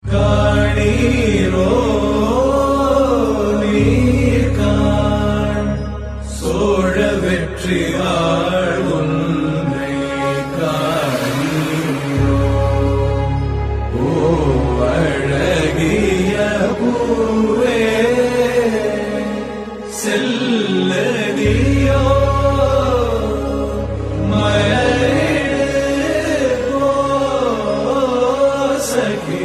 காணீரோ நீர்காண் சோழ வெற்றியாள் உன்னை காணீரோ ஓ அழகிய பூவே செல்லதியோ மலரிடு போ சகே